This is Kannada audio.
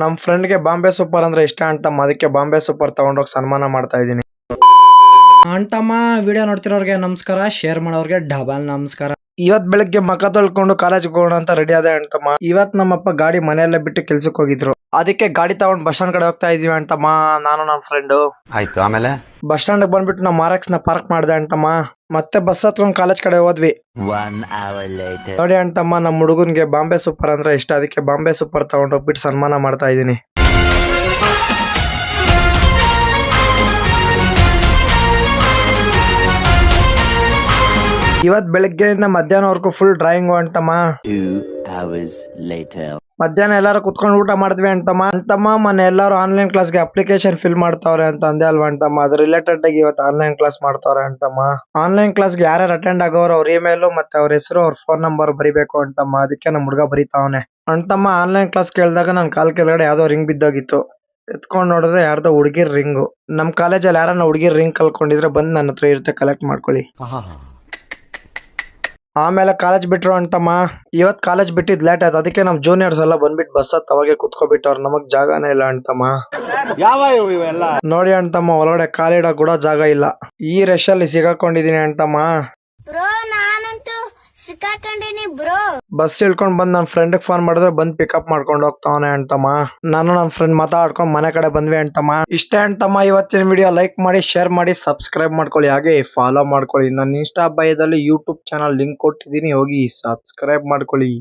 ನಮ್ ಫ್ರೆಂಡ್ಗೆ ಬಾಂಬೆ ಸೂಪರ್ ಅಂದ್ರೆ ಇಷ್ಟ ಅಂತಮ್ಮ, ಅದಕ್ಕೆ ಬಾಂಬೆ ಸೂಪರ್ ತಗೊಂಡೋಗಿ ಸನ್ಮಾನ ಮಾಡ್ತಾ ಇದೀನಿ. ಅಂತಮ್ಮ ವಿಡಿಯೋ ನೋಡ್ತಿರೋರ್ಗೆ ನಮಸ್ಕಾರ, ಶೇರ್ ಮಾಡೋರ್ಗೆ ಡಬಲ್ ನಮಸ್ಕಾರ. ಇವತ್ ಬೆಳಗ್ಗೆ ಮಕ ತೊಳ್ಕೊಂಡು ಕಾಲೇಜ್ಗೆ ಹೋಗೋಣ ಅಂತ ರೆಡಿ ಆದೆ ಅಂತಮ್ಮ. ಇವತ್ ನಮ್ಮಪ್ಪ ಗಾಡಿ ಮನೆಯಲ್ಲೇ ಬಿಟ್ಟು ಕೆಲ್ಸಕ್ಕೆ ಹೋಗಿದ್ರು, ಅದಕ್ಕೆ ಗಾಡಿ ತಗೊಂಡ್ ಬಸ್ ಸ್ಟಾಂಡ್ ಕಡೆ ಹೋಗ್ತಾ ಇದೀವಿ ಅಂತಮ್ಮ. ನಾನು ನಮ್ ಫ್ರೆಂಡ್ ಆಯ್ತು. ಆಮೇಲೆ ಬಸ್ ಸ್ಟಾಂಡ್ ಬಂದ್ಬಿಟ್ಟು ನಮ್ಮ ಆರ್ಎಕ್ಸ್ ನ ಪಾರ್ಕ್ ಮಾಡ್ದೆ ಅಂತಮ್ಮ. ಮತ್ತೆ ಬಸ್ ಹತ್ಕೊಂಡ್ ಕಾಲೇಜ್ ಕಡೆ ಹೋದ್ವಿ. ನೋಡಿ ಅಂತಮ್ಮ, ನಮ್ ಹುಡುಗನ್ಗೆ ಬಾಂಬೆ ಸೂಪರ್ ಅಂದ್ರೆ ಇಷ್ಟ, ಅದಕ್ಕೆ ಬಾಂಬೆ ಸೂಪರ್ ತಗೊಂಡ್ ಹೋಗ್ಬಿಟ್ಟು ಸನ್ಮಾನ ಮಾಡ್ತಾ ಇದೀನಿ. ಇವತ್ ಬೆಳಗ್ಗೆಯಿಂದ ಮಧ್ಯಾಹ್ನವರೆಗೂ ಫುಲ್ ಡ್ರಾಯಿಂಗ್ ಅಂತಮ್ಮ. ಮಧ್ಯಾಹ್ನ ಎಲ್ಲಾರು ಕುತ್ಕೊಂಡು ಊಟ ಮಾಡಿದ್ವಿ ಅಂತಮ್ಮ. ಮೊನ್ನೆ ಎಲ್ಲಾರು ಆನ್ಲೈನ್ ಕ್ಲಾಸ್ಗೆ ಅಪ್ಲಿಕೇಶನ್ ಫಿಲ್ ಮಾಡ್ತಾವ್ರೆ ಅಂತ ಅಂದೆ ಅಲ್ವಾ ಅಂತಮ್ಮ. ಅದ್ರ ರಿಲೇಟೆಡ್ ಆಗಿ ಇವತ್ತು ಆನ್ಲೈನ್ ಕ್ಲಾಸ್ ಮಾಡ್ತಾವ್ರೆ ಅಂತಮ್ಮ. ಆನ್ಲೈನ್ ಕ್ಲಾಸ್ಗೆ ಯಾರ್ಯಾರು ಅಟೆಂಡ್ ಆಗೋರು ಅವ್ರ ಇಮೇಲ್ ಮತ್ತೆ ಅವ್ರ ಹೆಸರು ಅವ್ರ ಫೋನ್ ನಂಬರ್ ಬರಿಬೇಕು ಅಂತಮ್ಮ. ಅದಕ್ಕೆ ನಮ್ ಹುಡುಗ ಬರೀತಾವನೆ ಅಂತಮ್ಮ. ಆನ್ಲೈನ್ ಕ್ಲಾಸ್ ಕೇಳಿದಾಗ ನನ್ ಕಾಲ್ ಕೆಳಗಡೆ ಯಾವ್ದೋ ರಿಂಗ್ ಬಿದ್ದೋಗಿತ್ತು. ಎತ್ಕೊಂಡ್ ನೋಡಿದ್ರೆ ಯಾರ್ದೋ ಹುಡುಗಿರ್ ರಿಂಗು. ನಮ್ ಕಾಲೇಜಲ್ಲಿ ಯಾರನ್ನ ಹುಡುಗಿರ್ ರಿಂಗ್ ಕಳ್ಕೊಂಡಿದ್ರೆ ಬಂದ್ ನನ್ನ ಹತ್ರ ಇರುತ್ತೆ, ಕಲೆಕ್ಟ್ ಮಾಡ್ಕೊಳ್ಳಿ. ಆಮೇಲೆ ಕಾಲೇಜ್ ಬಿಟ್ರು ಅಂತಮ್ಮ. ಇವತ್ ಕಾಲೇಜ್ ಬಿಟ್ಟಿದ್ ಲೇಟ್ ಆಯ್ತು, ಅದಕ್ಕೆ ನಮ್ ಜೂನಿಯರ್ಸ್ ಎಲ್ಲ ಬಂದ್ಬಿಟ್ಟು ಬಸ್ ಹತ್ ಅವಾಗೆ ಕುತ್ಕೊಬಿಟ್ಟವ್ರು. ನಮಗ್ ಜಾಗನೇ ಇಲ್ಲ ಅಂತಮ್ಮ. ನೋಡಿ ಅಂತಮ್ಮ, ಒಳಗಡೆ ಕಾಲಿಡ ಕೂಡ ಜಾಗ ಇಲ್ಲ. ಈ ರಶ್ ಅಲ್ಲಿ ಸಿಗಾಕೊಂಡಿದೀನಿ ಅಂತಮ್ಮ. ಬಸ್ ಇಳ್ಕೊಂಡ್ ಬಂದ್ ನನ್ ಫ್ರೆಂಡ್ ಫೋನ್ ಮಾಡಿದ್ರೆ ಬಂದ್ ಪಿಕಪ್ ಮಾಡ್ಕೊಂಡ್ ಹೋಗ್ತಾವನೆ ಅಂತಮ್ಮ. ನಾನು ನನ್ ಫ್ರೆಂಡ್ ಮಾತಾಡ್ಕೊಂಡ್ ಮನೆ ಕಡೆ ಬಂದ್ವಿ ಅಂತಮ್ಮ. ಇಷ್ಟೇ ಅಂತಮ್ಮ ಇವತ್ತಿನ ವಿಡಿಯೋ. ಲೈಕ್ ಮಾಡಿ, ಶೇರ್ ಮಾಡಿ, ಸಬ್ಸ್ಕ್ರೈಬ್ ಮಾಡ್ಕೊಳ್ಳಿ, ಹಾಗೆ ಫಾಲೋ ಮಾಡ್ಕೊಳ್ಳಿ. ನನ್ನ ಇನ್ಸ್ಟಾ ಬಯೋದಲ್ಲಿ ಯೂಟ್ಯೂಬ್ ಚಾನಲ್ ಲಿಂಕ್ ಕೊಟ್ಟಿದ್ದೀನಿ, ಹೋಗಿ ಸಬ್ಸ್ಕ್ರೈಬ್ ಮಾಡ್ಕೊಳ್ಳಿ.